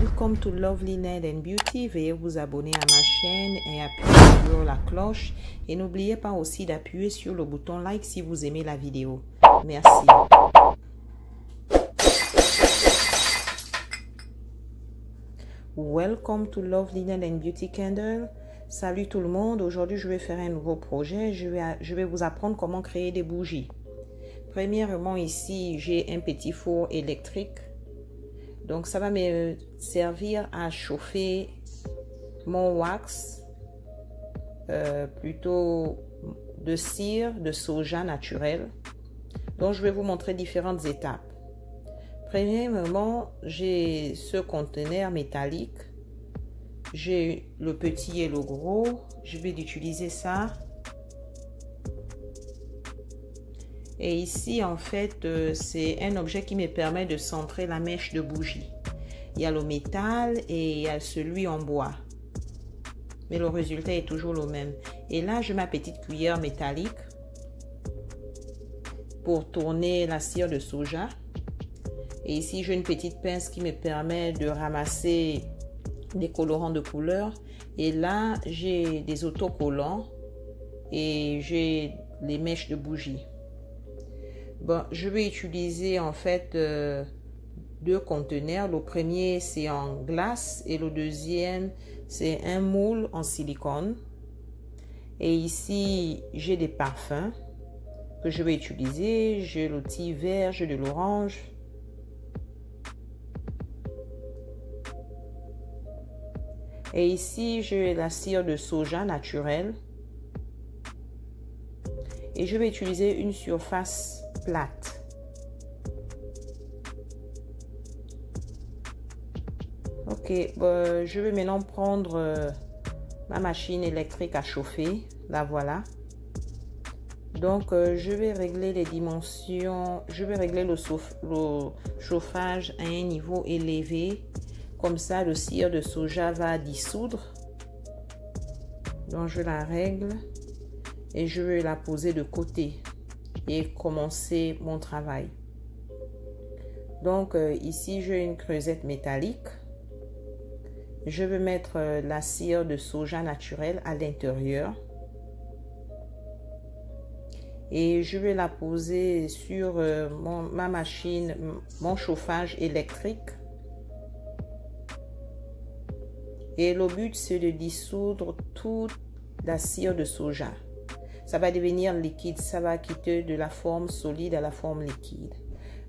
Welcome to Lovely Nail and Beauty. Veuillez vous abonner à ma chaîne et appuyer sur la cloche. Et n'oubliez pas aussi d'appuyer sur le bouton like si vous aimez la vidéo. Merci. Welcome to Lovely Nail and Beauty Candle. Salut tout le monde. Aujourd'hui, je vais faire un nouveau projet. Je vais vous apprendre comment créer des bougies. Premièrement, ici, j'ai un petit four électrique. Donc, ça va me servir à chauffer mon wax, plutôt de cire de soja naturel. Donc, je vais vous montrer différentes étapes. Premièrement, j'ai ce conteneur métallique. J'ai le petit et le gros. Je vais utiliser ça. Et ici, en fait, c'est un objet qui me permet de centrer la mèche de bougie. Il y a le métal et il y a celui en bois. Mais le résultat est toujours le même. Et là, j'ai ma petite cuillère métallique pour tourner la cire de soja. Et ici, j'ai une petite pince qui me permet de ramasser des colorants de couleur. Et là, j'ai des autocollants et j'ai les mèches de bougie. Bon, je vais utiliser en fait deux conteneurs. Le premier, c'est en glace et le deuxième, c'est un moule en silicone. Et ici, j'ai des parfums que je vais utiliser. J'ai le thé vert, j'ai de l'orange. Et ici, j'ai la cire de soja naturelle. Et je vais utiliser une surface plate. Ok, je vais maintenant prendre ma machine électrique à chauffer. La voilà. Donc, je vais régler les dimensions. Je vais régler le chauffage à un niveau élevé. Comme ça, le cire de soja va dissoudre. Donc, je la règle et je vais la poser de côté et commencer mon travail. Donc, ici, j'ai une creusette métallique. Je vais mettre la cire de soja naturelle à l'intérieur. Et je vais la poser sur ma machine, mon chauffage électrique. Et le but, c'est de dissoudre toute la cire de soja. Ça va devenir liquide, ça va quitter de la forme solide à la forme liquide.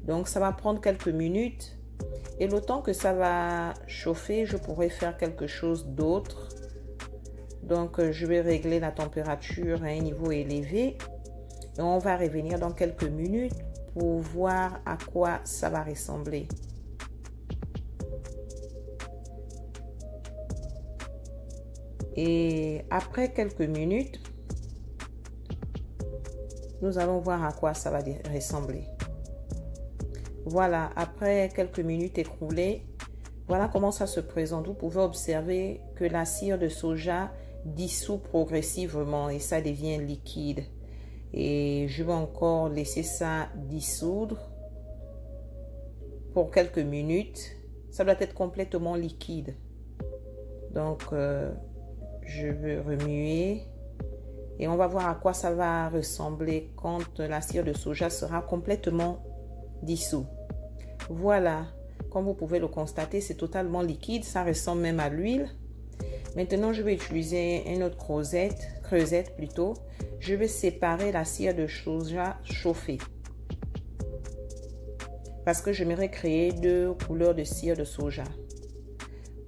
Donc, ça va prendre quelques minutes. Et le temps que ça va chauffer, je pourrai faire quelque chose d'autre. Donc, je vais régler la température à un niveau élevé. Et on va revenir dans quelques minutes pour voir à quoi ça va ressembler. Et après quelques minutes, nous allons voir à quoi ça va ressembler. Voilà, après quelques minutes écoulées, voilà comment ça se présente. Vous pouvez observer que la cire de soja dissout progressivement et ça devient liquide. Et je vais encore laisser ça dissoudre pour quelques minutes. Ça doit être complètement liquide. Donc, je vais remuer. Et on va voir à quoi ça va ressembler quand la cire de soja sera complètement dissous. Voilà, comme vous pouvez le constater, c'est totalement liquide. Ça ressemble même à l'huile. Maintenant, je vais utiliser une autre creusette plutôt. Je vais séparer la cire de soja chauffée. Parce que j'aimerais créer deux couleurs de cire de soja.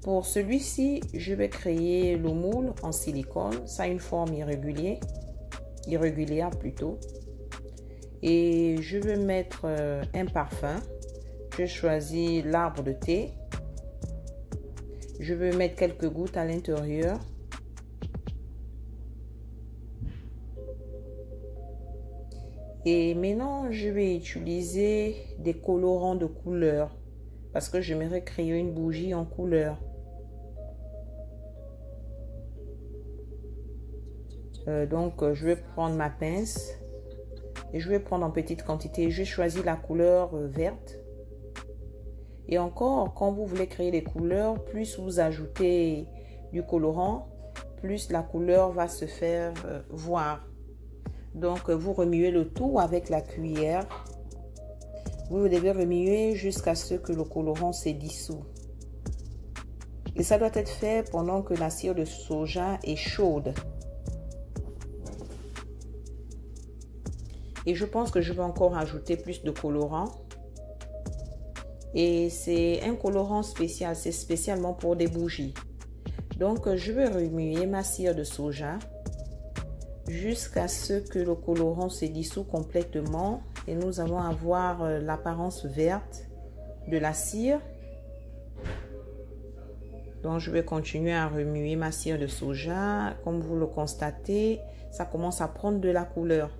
Pour celui-ci, je vais créer le moule en silicone. Ça a une forme irrégulière plutôt. Et je vais mettre un parfum. Je choisis l'arbre de thé. Je vais mettre quelques gouttes à l'intérieur. Et maintenant, je vais utiliser des colorants de couleur. Parce que j'aimerais créer une bougie en couleur. Donc, je vais prendre ma pince et je vais prendre en petite quantité. Je choisis la couleur verte Et encore, quand vous voulez créer des couleurs, plus vous ajoutez du colorant, plus la couleur va se faire voir. Donc, vous remuez le tout avec la cuillère. Vous devez remuer jusqu'à ce que le colorant se dissout. Et ça doit être fait pendant que la cire de soja est chaude. Et je pense que je vais encore ajouter plus de colorant. Et c'est un colorant spécial, c'est spécialement pour des bougies. Donc, je vais remuer ma cire de soja jusqu'à ce que le colorant se dissout complètement et nous allons avoir l'apparence verte de la cire. Donc, je vais continuer à remuer ma cire de soja. Comme vous le constatez, ça commence à prendre de la couleur.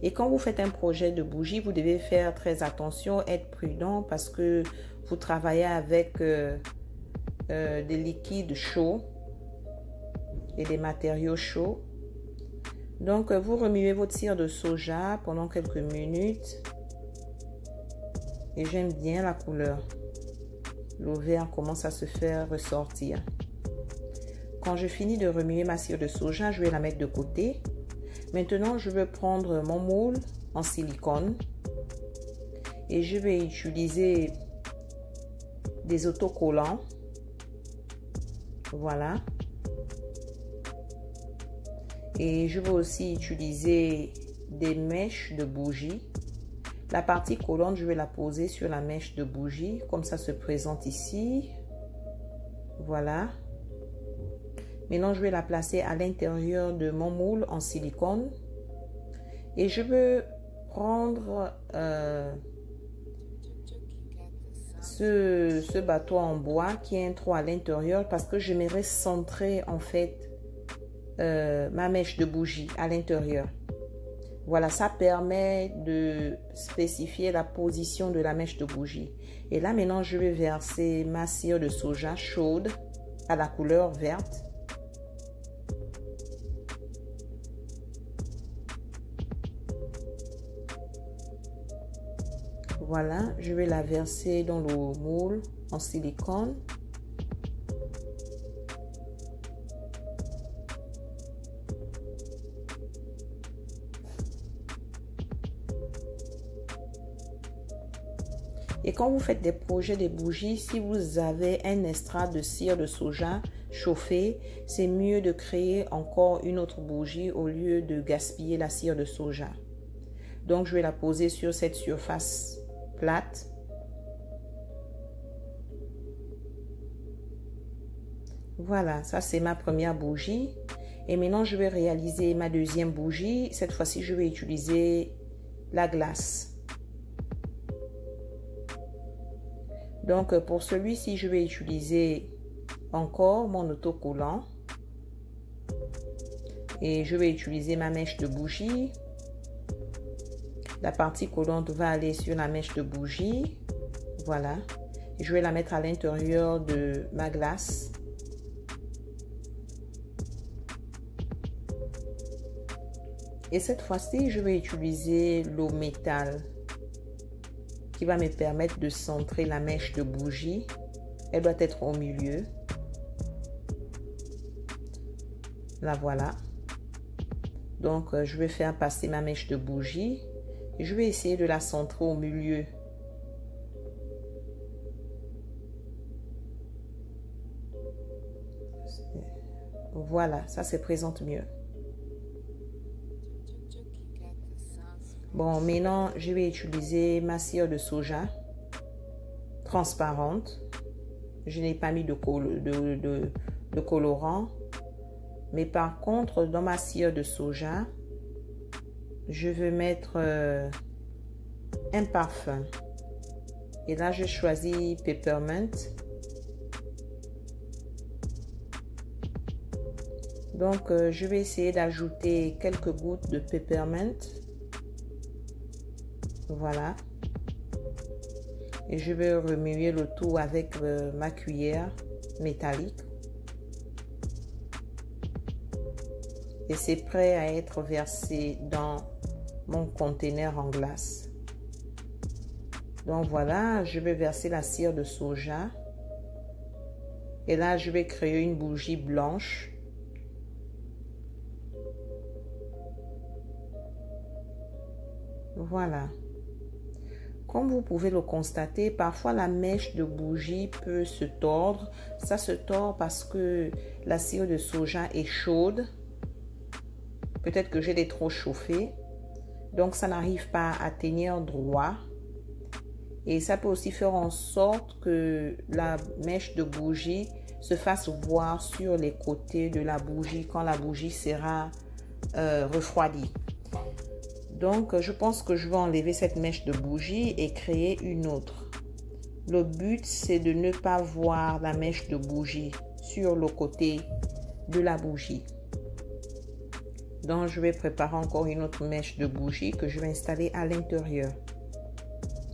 Et quand vous faites un projet de bougie, vous devez faire très attention, être prudent parce que vous travaillez avec des liquides chauds et des matériaux chauds. Donc, vous remuez votre cire de soja pendant quelques minutes. Et j'aime bien la couleur. Le vert commence à se faire ressortir. Quand je finis de remuer ma cire de soja, je vais la mettre de côté. Maintenant, je vais prendre mon moule en silicone. Et je vais utiliser des autocollants. Voilà. Et je vais aussi utiliser des mèches de bougie. La partie collante, je vais la poser sur la mèche de bougie, comme ça se présente ici. Voilà. Maintenant, je vais la placer à l'intérieur de mon moule en silicone. Et je veux prendre ce bateau en bois qui a un trou à l'intérieur parce que j'aimerais centrer en fait ma mèche de bougie à l'intérieur. Voilà, ça permet de spécifier la position de la mèche de bougie. Et là, maintenant, je vais verser ma cire de soja chaude à la couleur verte. Voilà, je vais la verser dans le moule en silicone. Et quand vous faites des projets de bougies, si vous avez un extrait de cire de soja chauffée, c'est mieux de créer encore une autre bougie au lieu de gaspiller la cire de soja. Donc, je vais la poser sur cette surface plate. Voilà, ça c'est ma première bougie. Et maintenant, je vais réaliser ma deuxième bougie. Cette fois-ci, je vais utiliser la glace. Donc, pour celui-ci, je vais utiliser encore mon autocollant. Et je vais utiliser ma mèche de bougie. La partie collante va aller sur la mèche de bougie. Voilà. Et je vais la mettre à l'intérieur de ma glace. Et cette fois-ci, je vais utiliser l'eau métal qui va me permettre de centrer la mèche de bougie. Elle doit être au milieu. La voilà. Donc, je vais faire passer ma mèche de bougie. Et je vais essayer de la centrer au milieu. Voilà, ça se présente mieux. Bon, maintenant, je vais utiliser ma cire de soja transparente. Je n'ai pas mis de colorant. Mais par contre, dans ma cire de soja, je veux mettre un parfum. Et là, je choisis Peppermint. Donc, je vais essayer d'ajouter quelques gouttes de Peppermint. Voilà. Et je vais remuer le tout avec ma cuillère métallique. Et c'est prêt à être versé dans mon conteneur en glace. Donc voilà, je vais verser la cire de soja. Et là, je vais créer une bougie blanche. Voilà. Comme vous pouvez le constater, parfois la mèche de bougie peut se tordre. Ça se tord parce que la cire de soja est chaude. Peut-être que je l'ai trop chauffée. Donc ça n'arrive pas à tenir droit. Et ça peut aussi faire en sorte que la mèche de bougie se fasse voir sur les côtés de la bougie quand la bougie sera refroidie. Donc, je pense que je vais enlever cette mèche de bougie et créer une autre. Le but, c'est de ne pas voir la mèche de bougie sur le côté de la bougie. Donc, je vais préparer encore une autre mèche de bougie que je vais installer à l'intérieur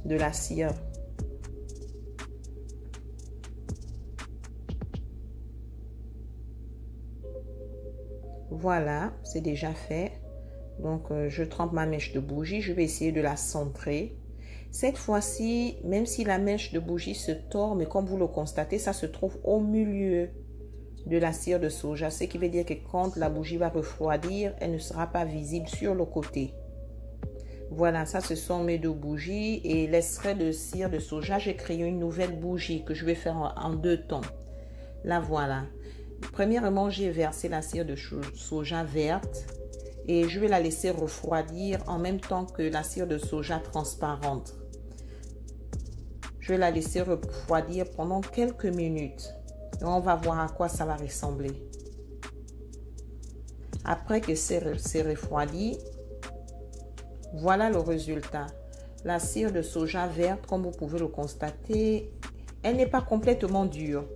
de la cire. Voilà, c'est déjà fait. Donc, je trempe ma mèche de bougie. Je vais essayer de la centrer. Cette fois-ci, même si la mèche de bougie se tord, mais comme vous le constatez, ça se trouve au milieu de la cire de soja. Ce qui veut dire que quand la bougie va refroidir, elle ne sera pas visible sur le côté. Voilà, ça ce sont mes deux bougies. Et l'extrait de cire de soja, j'ai créé une nouvelle bougie que je vais faire en deux tons. La voilà. Premièrement, j'ai versé la cire de soja verte. Et je vais la laisser refroidir en même temps que la cire de soja transparente. Je vais la laisser refroidir pendant quelques minutes. Et on va voir à quoi ça va ressembler. Après que c'est refroidi, voilà le résultat. La cire de soja verte, comme vous pouvez le constater, elle n'est pas complètement dure.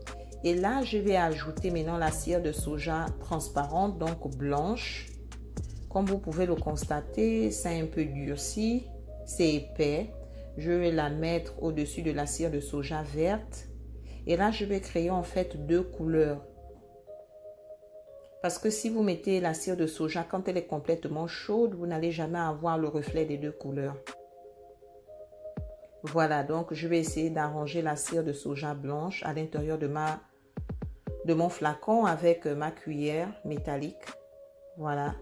Et là, je vais ajouter maintenant la cire de soja transparente, donc blanche. Comme vous pouvez le constater, c'est un peu durci, c'est épais. Je vais la mettre au-dessus de la cire de soja verte. Et là, je vais créer en fait deux couleurs. Parce que si vous mettez la cire de soja quand elle est complètement chaude, vous n'allez jamais avoir le reflet des deux couleurs. Voilà, donc je vais essayer d'arranger la cire de soja blanche à l'intérieur de mon flacon avec ma cuillère métallique. Voilà.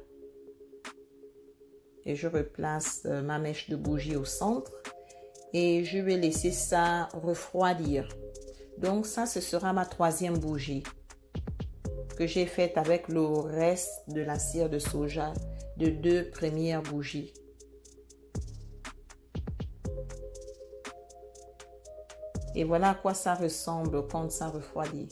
Et je replace ma mèche de bougie au centre et je vais laisser ça refroidir. Donc ça, ce sera ma troisième bougie que j'ai faite avec le reste de la cire de soja de deux premières bougies. Et voilà à quoi ça ressemble quand ça refroidit.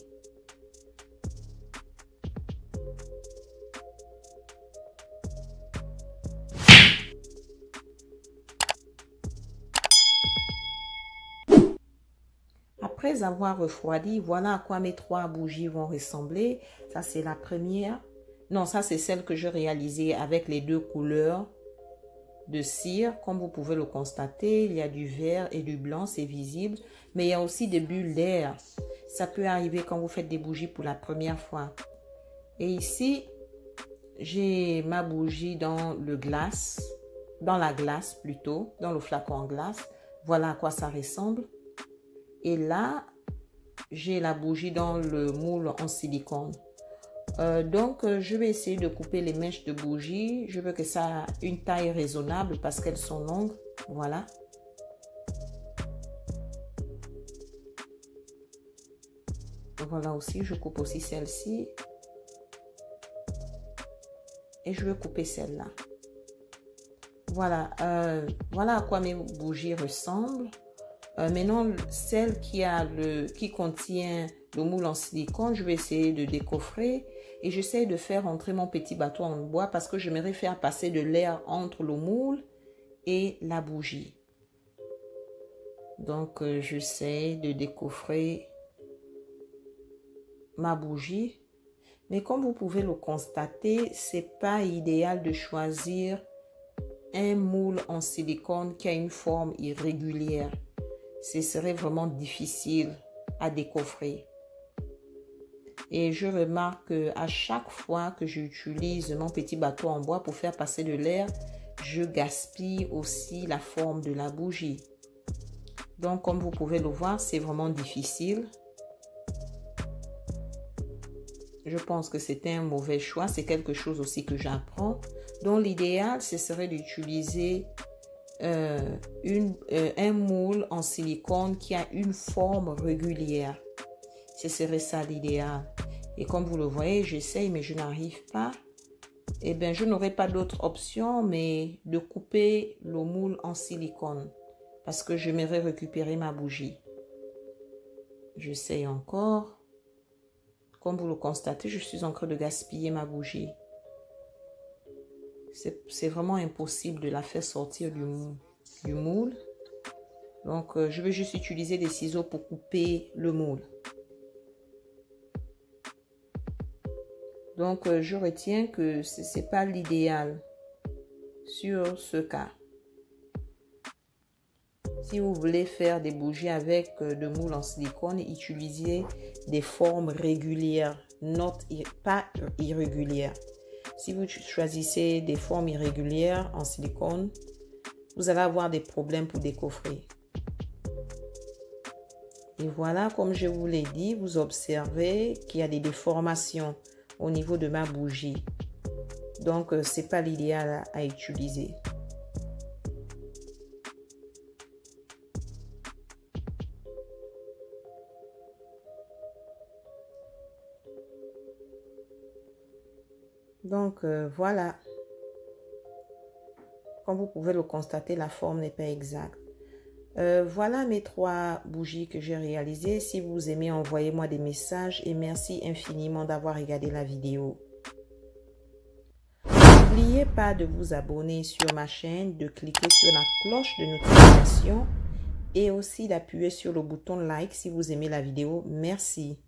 Après avoir refroidi, voilà à quoi mes trois bougies vont ressembler. Ça, c'est la première. Non, ça, c'est celle que je réalisais avec les deux couleurs de cire. Comme vous pouvez le constater, il y a du vert et du blanc, c'est visible. Mais il y a aussi des bulles d'air. Ça peut arriver quand vous faites des bougies pour la première fois. Et ici, j'ai ma bougie dans le glace. Dans la glace plutôt, dans le flacon en glace. Voilà à quoi ça ressemble. Et là, j'ai la bougie dans le moule en silicone. Donc, je vais essayer de couper les mèches de bougie. Je veux que ça ait une taille raisonnable parce qu'elles sont longues. Voilà. Voilà aussi, je coupe aussi celle-ci. Et je vais couper celle-là. Voilà. Voilà à quoi mes bougies ressemblent. Maintenant, celle qui contient le moule en silicone, je vais essayer de décoffrer et j'essaie de faire entrer mon petit bateau en bois parce que j'aimerais faire passer de l'air entre le moule et la bougie. Donc, j'essaie de décoffrer ma bougie. Mais comme vous pouvez le constater, c'est pas idéal de choisir un moule en silicone qui a une forme irrégulière. Ce serait vraiment difficile à décoffrer. Et je remarque qu'à chaque fois que j'utilise mon petit bateau en bois pour faire passer de l'air, je gaspille aussi la forme de la bougie. Donc, comme vous pouvez le voir, c'est vraiment difficile. Je pense que c'était un mauvais choix. C'est quelque chose aussi que j'apprends. Donc, l'idéal, ce serait d'utiliser un moule en silicone qui a une forme régulière. Ce serait ça l'idéal. Et comme vous le voyez, j'essaye, mais je n'arrive pas. Eh bien, je n'aurai pas d'autre option, mais de couper le moule en silicone. Parce que j'aimerais récupérer ma bougie. J'essaye encore. Comme vous le constatez, je suis en train de gaspiller ma bougie. C'est vraiment impossible de la faire sortir du moule. Donc, je vais juste utiliser des ciseaux pour couper le moule. Donc, je retiens que ce n'est pas l'idéal sur ce cas. Si vous voulez faire des bougies avec de moule en silicone, utilisez des formes régulières, pas irrégulières. Si vous choisissez des formes irrégulières en silicone, vous allez avoir des problèmes pour décoffrer. Et voilà, comme je vous l'ai dit, vous observez qu'il y a des déformations au niveau de ma bougie. Donc, ce n'est pas l'idéal à utiliser. Donc, voilà. Comme vous pouvez le constater, la forme n'est pas exacte. Voilà mes 3 bougies que j'ai réalisées. Si vous aimez, envoyez-moi des messages et merci infiniment d'avoir regardé la vidéo. N'oubliez pas de vous abonner sur ma chaîne, de cliquer sur la cloche de notification et aussi d'appuyer sur le bouton like si vous aimez la vidéo. Merci.